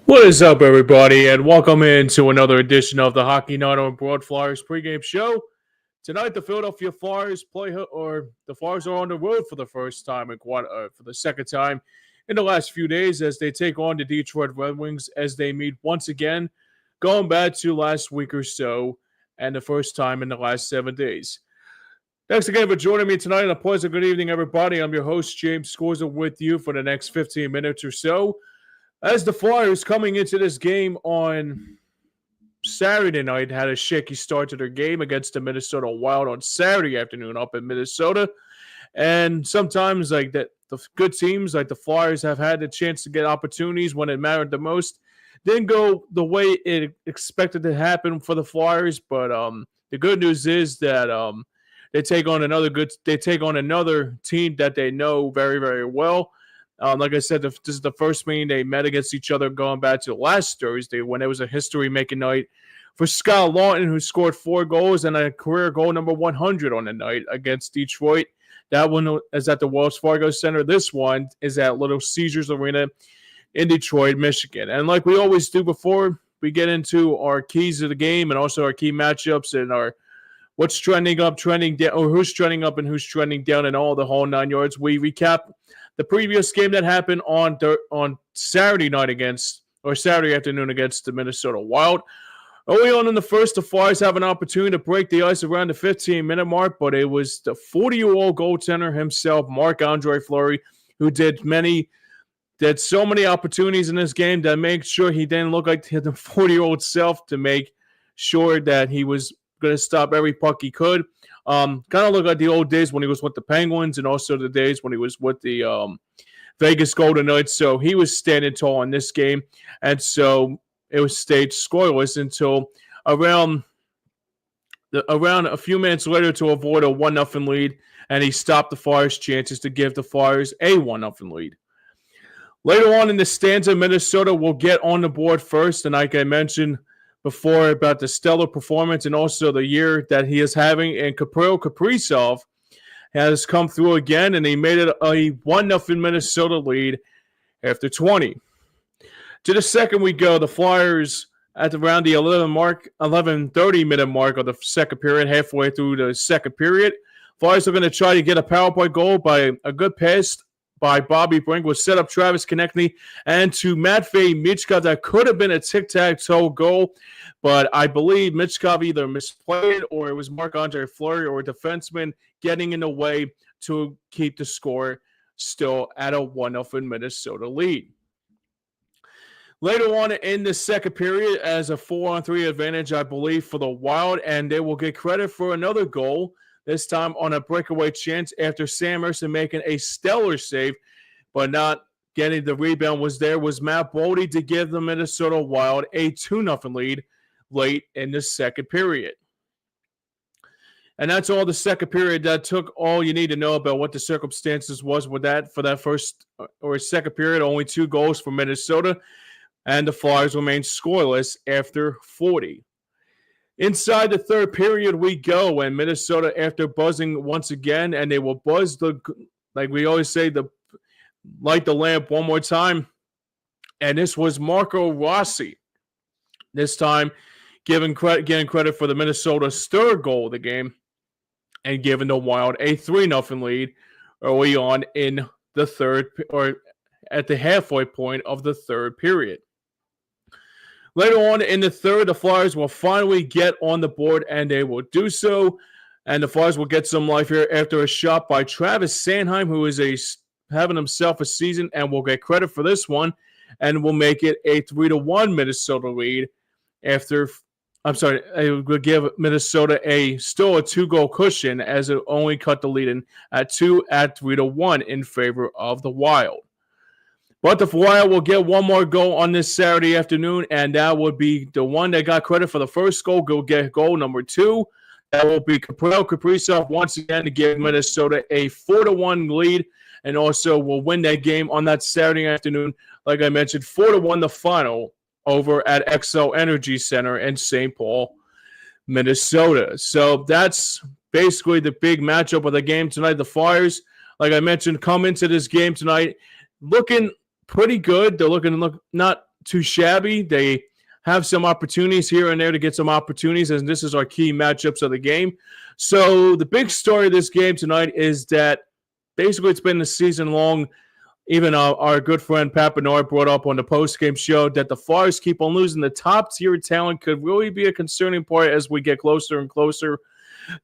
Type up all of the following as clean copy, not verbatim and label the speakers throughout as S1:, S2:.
S1: What is up, everybody, and welcome into another edition of the Hockey Night on Broad Flyers pregame show. Tonight, the Philadelphia Flyers the Flyers are on the road for the first time for the second time in the last few days as they take on the Detroit Red Wings as they meet once again, going back to last week or so, and the first time in the last 7 days. Thanks again for joining me tonight, and a pleasant good evening, everybody. I'm your host, James Scorza, with you for the next 15 minutes or so. As the Flyers coming into this game on Saturday night had a shaky start to their game against the Minnesota Wild on Saturday afternoon up in Minnesota. And sometimes like that, the good teams like the Flyers have had the chance to get opportunities when it mattered the most. Didn't go the way it expected to happen for the Flyers, but the good news is that they take on another team that they know very, very well. Like I said, this is the first meeting they met against each other going back to last Thursday when it was a history-making night for Scott Laughton, who scored 4 goals and a career goal number 100 on the night against Detroit. That one is at the Wells Fargo Center. This one is at Little Caesars Arena in Detroit, Michigan. And like we always do before we get into our keys of the game and also our key matchups and our what's trending up, trending down, or who's trending up and who's trending down and all the whole 9 yards, we recap the previous game that happened on Saturday afternoon against the Minnesota Wild. Early on in the first, the Flyers have an opportunity to break the ice around the 15-minute mark, but it was the 40-year-old goaltender himself, Marc-Andre Fleury, who did so many opportunities in this game that made sure he didn't look like the 40-year-old self to make sure that he was going to stop every puck he could. Kind of look like the old days when he was with the Penguins and also the days when he was with the Vegas Golden Knights. So he was standing tall in this game. And so it was stayed scoreless until around a few minutes later to avoid a 1-0 lead. And he stopped the Flyers' chances to give the Flyers a 1-0 lead. Later on in the stanza, Minnesota will get on the board first. And like I mentioned before about the stellar performance and also the year that he is having, and Kaprizov has come through again, and he made it a 1-0 Minnesota lead after 20. To the second we go, the Flyers at around the 11:30-minute mark of the second period, halfway through the second period. Flyers are going to try to get a power play goal by a good pass by Bobby Brink, will set up Travis Konechny and to Matvei Michkov. That could have been a tic-tac-toe goal, but I believe Michkov either misplayed or it was Marc-Andre Fleury or a defenseman getting in the way to keep the score still at a 1-0 Minnesota lead. Later on in the second period, as a 4-on-3 advantage, I believe, for the Wild, and they will get credit for another goal, this time on a breakaway chance after Sam Ersson making a stellar save, but not getting the rebound was Matt Boldy to give the Minnesota Wild a 2-0 lead late in the second period. And that's all the second period. That took all you need to know about what the circumstances was with that for that first or second period. Only 2 goals for Minnesota, and the Flyers remained scoreless after 40. Inside the third period we go, and Minnesota, after buzzing once again, and they will buzz like we always say, light the lamp one more time. And this was Marco Rossi. This time, getting credit for the Minnesota's third goal of the game, and giving the Wild a 3-0 lead early on in the third, or at the halfway point of the third period. Later on in the third, the Flyers will finally get on the board, and they will do so. And the Flyers will get some life here after a shot by Travis Sanheim, who is having himself a season, and will get credit for this one, and will make it a 3-1 Minnesota lead after. It will give Minnesota still a 2-goal cushion as it only cut the lead in at 3-1 in favor of the Wild. But the Wild will get one more goal on this Saturday afternoon, and that would be the one that got credit for the first goal. Go get goal number 2. That will be Kaprizov once again to give Minnesota a 4-1 lead, and also will win that game on that Saturday afternoon. Like I mentioned, 4-1 the final over at XO Energy Center in St. Paul, Minnesota. So that's basically the big matchup of the game tonight. The Flyers, like I mentioned, come into this game tonight looking pretty good. They're looking not too shabby. They have some opportunities here and there to get some opportunities, and this is our key matchups of the game. So the big story of this game tonight is that basically it's been a season long. Even our good friend Pat Bernard brought up on the post-game show that the Flyers keep on losing. The top-tier talent could really be a concerning part as we get closer and closer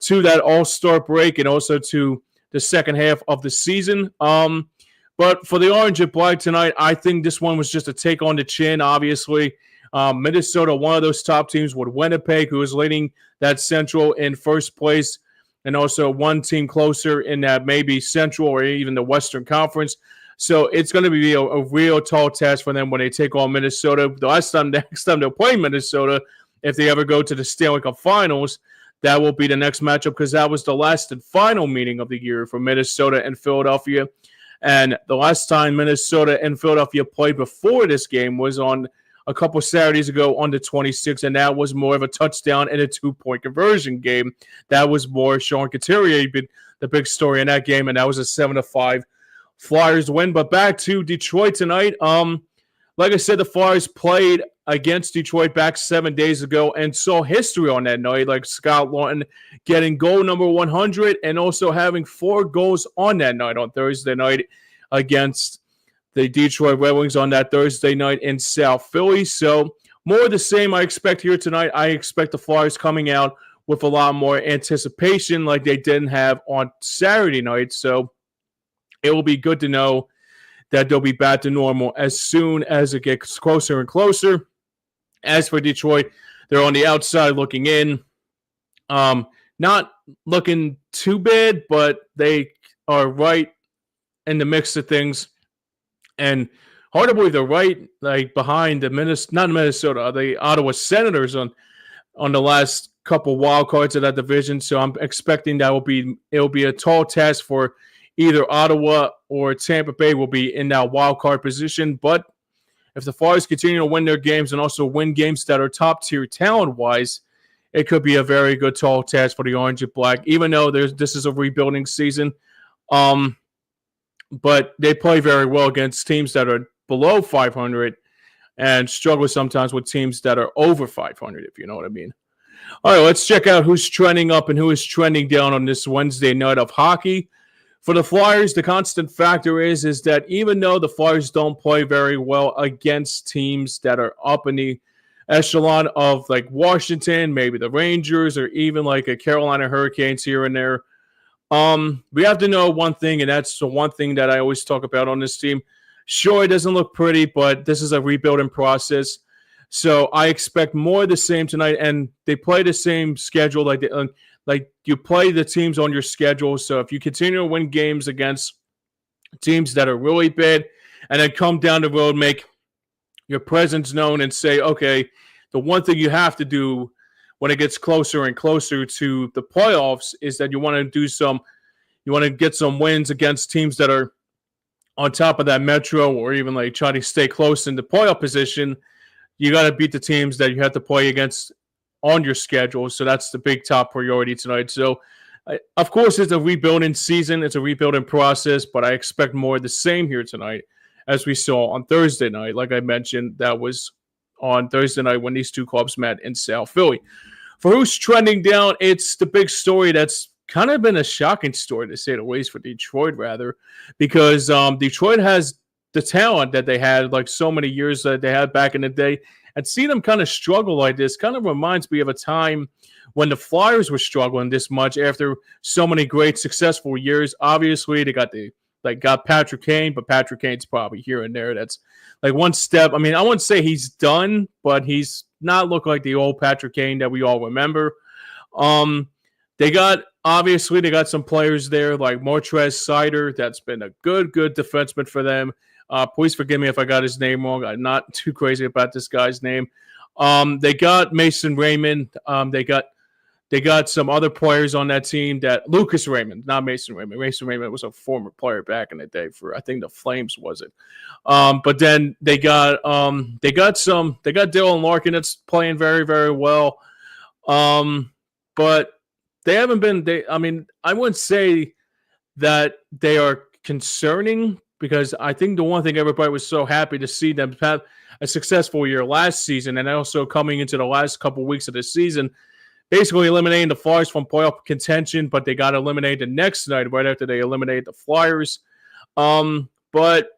S1: to that All-Star break and also to the second half of the season. But for the Orange and Black tonight, I think this one was just a take on the chin, obviously. Minnesota, one of those top teams with Winnipeg, who is leading that Central in first place, and also one team closer in that maybe Central or even the Western Conference. So it's going to be a real tall task for them when they take on Minnesota. Next time they'll play Minnesota, if they ever go to the Stanley Cup Finals, that will be the next matchup because that was the last and final meeting of the year for Minnesota and Philadelphia. And the last time Minnesota and Philadelphia played before this game was on a couple Saturdays ago on the 26th, and that was more of a touchdown and a 2-point conversion game. That was more Sean Couturier, the big story in that game, and that was a 7-5 Flyers win. But back to Detroit tonight. Like I said, the Flyers played against Detroit back 7 days ago and saw history on that night, like Scott Laughton getting goal number 100 and also having 4 goals on that night on Thursday night against the Detroit Red Wings on that Thursday night in South Philly. So more of the same I expect here tonight. I expect the Flyers coming out with a lot more anticipation like they didn't have on Saturday night. So it will be good to know that they'll be back to normal as soon as it gets closer and closer. As for Detroit, they're on the outside looking in. Not looking too bad, but they are right in the mix of things. And hard to believe they're right behind the Ottawa Senators on the last couple wild cards of that division. So I'm expecting that it'll be a tall task for either Ottawa or Tampa Bay will be in that wild card position. But if the Flyers continue to win their games and also win games that are top-tier talent-wise, it could be a very good tall task for the Orange and Black, even though this is a rebuilding season. But they play very well against teams that are below 500 and struggle sometimes with teams that are over 500, if you know what I mean. All right, let's check out who's trending up and who is trending down on this Wednesday night of hockey. For the Flyers, the constant factor is that even though the Flyers don't play very well against teams that are up in the echelon of like Washington, maybe the Rangers, or even like a Carolina Hurricanes here and there, we have to know one thing, and that's the one thing that I always talk about on this team. Sure, it doesn't look pretty, but this is a rebuilding process. So I expect more of the same tonight, and they play the same schedule like you play the teams on your schedule. So if you continue to win games against teams that are really bad and then come down the road, make your presence known and say, okay, the one thing you have to do when it gets closer and closer to the playoffs is that you want to get some wins against teams that are on top of that metro or even like try to stay close in the playoff position. You got to beat the teams that you have to play against on your schedule. So that's the big top priority tonight. So, of course, it's a rebuilding season. It's a rebuilding process, but I expect more of the same here tonight as we saw on Thursday night. Like I mentioned, that was on Thursday night when these two clubs met in South Philly. For who's trending down, it's the big story that's kind of been a shocking story, to say the least, for Detroit, rather, because Detroit has the talent that they had like so many years that they had back in the day. And seeing them kind of struggle like this kind of reminds me of a time when the Flyers were struggling this much after so many great, successful years. Obviously, they got Patrick Kane, but Patrick Kane's probably here and there. That's like one step. I mean, I wouldn't say he's done, but he's not looked like the old Patrick Kane that we all remember. They got some players there like Montrezl Harrell. That's been a good defenseman for them. Please forgive me if I got his name wrong. I'm not too crazy about this guy's name. They got Mason Raymond. They got some other players on that team that Lucas Raymond, not Mason Raymond. Mason Raymond was a former player back in the day for I think the Flames, was it? But then they got Dylan Larkin that's playing very, very well. But they haven't been I wouldn't say that they are concerning because I think the one thing everybody was so happy to see them have a successful year last season, and also coming into the last couple of weeks of the season, basically eliminating the Flyers from playoff contention, but they got eliminated the next night right after they eliminated the Flyers. But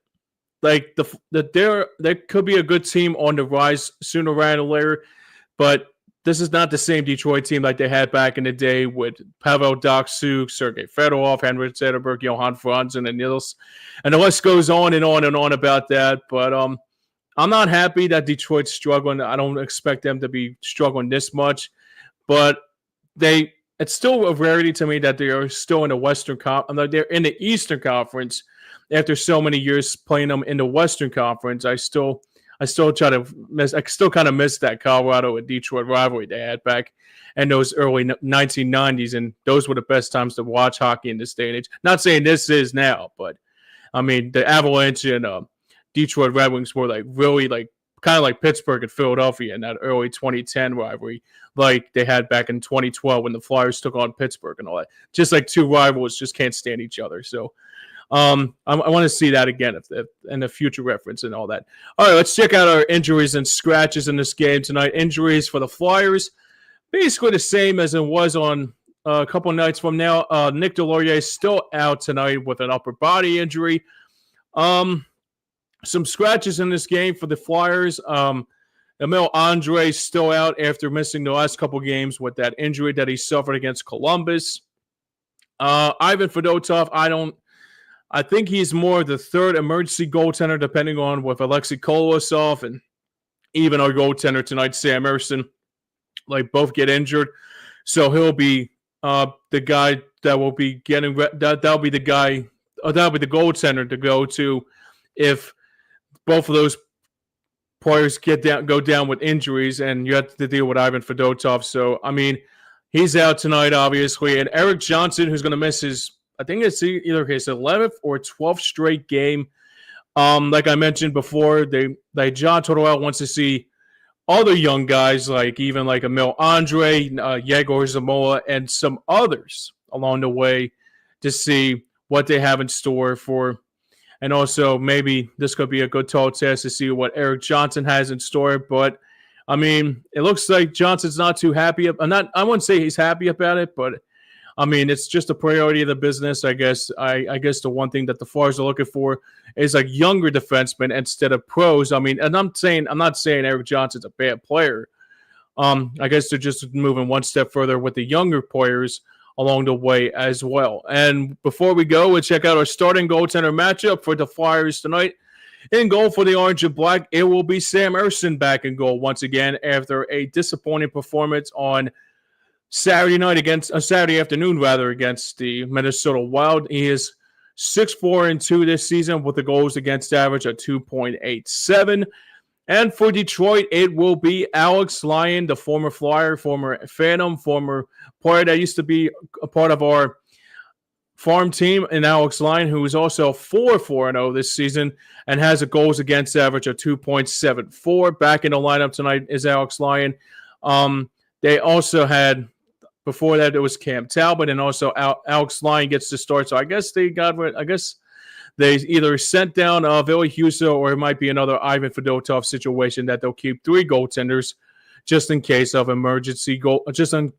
S1: like there could be a good team on the rise sooner rather than later, but this is not the same Detroit team like they had back in the day with Pavel Datsyuk, Sergei Fedorov, Henrik Zetterberg, Johan Franzen, and Nils, and the list goes on and on and on about that. But I'm not happy that Detroit's struggling. I don't expect them to be struggling this much, but it's still a rarity to me that they are still in the they're in the Eastern Conference after so many years playing them in the Western Conference. I still kind of miss that Colorado and Detroit rivalry they had back in those early 1990s, and those were the best times to watch hockey in this day and age. Not saying this is now, but I mean the Avalanche and Detroit Red Wings were like really like kind of like Pittsburgh and Philadelphia in that early 2010 rivalry, like they had back in 2012 when the Flyers took on Pittsburgh and all that. Just like two rivals just can't stand each other. So I want to see that again if in the future reference and all that. All right, let's check out our injuries and scratches in this game tonight. Injuries for the Flyers, basically the same as it was on a couple nights from now. Nick Delorier is still out tonight with an upper body injury. Some scratches in this game for the Flyers. Emil Andre still out after missing the last couple games with that injury that he suffered against Columbus. Ivan Fedotov, I think he's more the third emergency goaltender, depending on with Alexei Kolosov and even our goaltender tonight, Sam Ersson, like both get injured. So he'll be the guy that will be getting that'll be the guy, that'll be the goaltender to go to if both of those players go down with injuries, and you have to deal with Ivan Fedotov. So, I mean, he's out tonight, obviously. And Eric Johnson, who's going to miss I think it's either his 11th or 12th straight game. Like I mentioned before, John Tortorella wants to see other young guys, like Emil Andre, Yegor Zamola, and some others along the way to see what they have in store for. And also, maybe this could be a good tall test to see what Eric Johnson has in store. But, I mean, it looks like Johnson's not too happy. I wouldn't say he's happy about it, but, I mean, it's just a priority of the business, I guess. I guess the one thing that the Flyers are looking for is, like, younger defensemen instead of pros. I mean, and I'm not saying Eric Johnson's a bad player. I guess they're just moving one step further with the younger players along the way as well. And before we go, we'll check out our starting goaltender matchup for the Flyers tonight. In goal for the Orange and Black, it will be Sam Ersson back in goal once again after a disappointing performance on Saturday afternoon against the Minnesota Wild. He is 6-4-2 this season with the goals against average of 2.87. And for Detroit, it will be Alex Lyon, the former Flyer, former Phantom, former player that used to be a part of our farm team, and Alex Lyon, who is also 4-4-0 this season and has a goals against average of 2.74. Back in the lineup tonight is Alex Lyon. They also had, before that, it was Cam Talbot, and also Alex Lyon gets to start. So I guess they either sent down Ville Husso, or it might be another Ivan Fedotov situation that they'll keep three goaltenders just in case of emergency goal, just in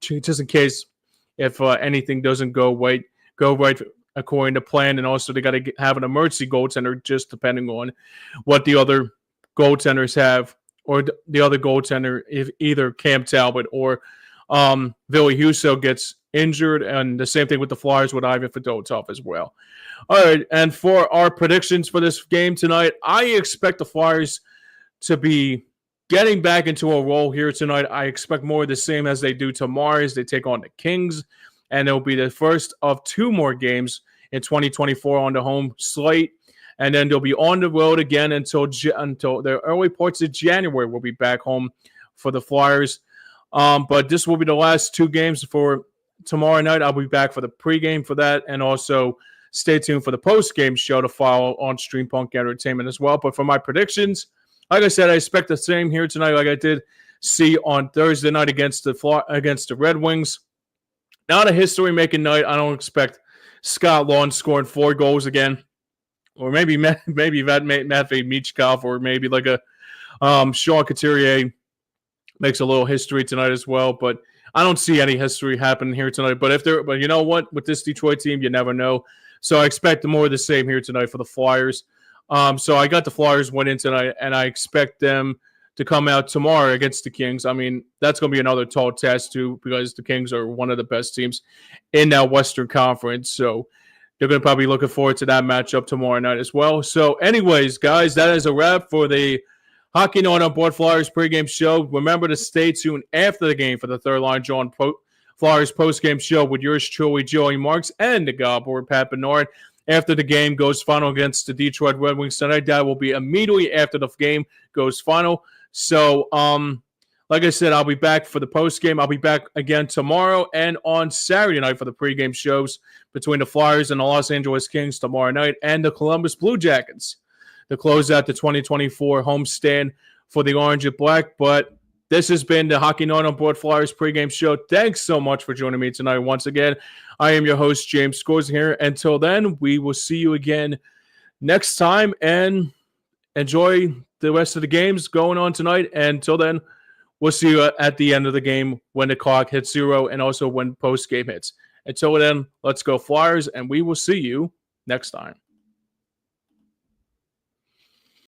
S1: case if anything doesn't go right according to plan. And also they got to have an emergency goaltender just depending on what the other goaltenders have, or the other goaltender, if either Cam Talbot or Ville Husso gets injured, and the same thing with the Flyers with Ivan Fedotov as well. All right, and for our predictions for this game tonight, I expect the Flyers to be getting back into a role here tonight. I expect more of the same as they do tomorrow as they take on the Kings, and it'll be the first of two more games in 2024 on the home slate, and then they'll be on the road again until the early parts of January. We'll be back home for the Flyers, but this will be the last two games for tomorrow night. I'll be back for the pregame for that, and also stay tuned for the post-game show to follow on Stream Punk Entertainment as well. But for my predictions, like I said, I expect the same here tonight like I did see on Thursday night against the Red Wings. Not a history-making night. I don't expect Scott Lawn scoring 4 goals again. or maybe Matvey Michkov, or maybe like a Sean Couturier makes a little history tonight as well. But I don't see any history happening here tonight. But you know what? With this Detroit team, you never know. So I expect more of the same here tonight for the Flyers. So I got the Flyers winning tonight, and I expect them to come out tomorrow against the Kings. I mean, that's going to be another tall test too, because the Kings are one of the best teams in that Western Conference. So they're going to probably be looking forward to that matchup tomorrow night as well. So anyways, guys, that is a wrap for the Hockey Night on Board Flyers pregame show. Remember to stay tuned after the game for the Third Line John Flyers postgame show with yours truly, Joey Marks, and the Godboard Pat Bernard. After the game goes final against the Detroit Red Wings tonight, that will be immediately after the game goes final. So, like I said, I'll be back for the postgame. I'll be back again tomorrow and on Saturday night for the pregame shows between the Flyers and the Los Angeles Kings tomorrow night, and the Columbus Blue Jackets to close out the 2024 homestand for the Orange and Black. But this has been the Hockey Night on Board Flyers pregame show. Thanks so much for joining me tonight. Once again, I am your host, James Scorza here. Until then, we will see you again next time, and enjoy the rest of the games going on tonight. And until then, we'll see you at the end of the game when the clock hits 0 and also when post-game hits. Until then, let's go Flyers, and we will see you next time.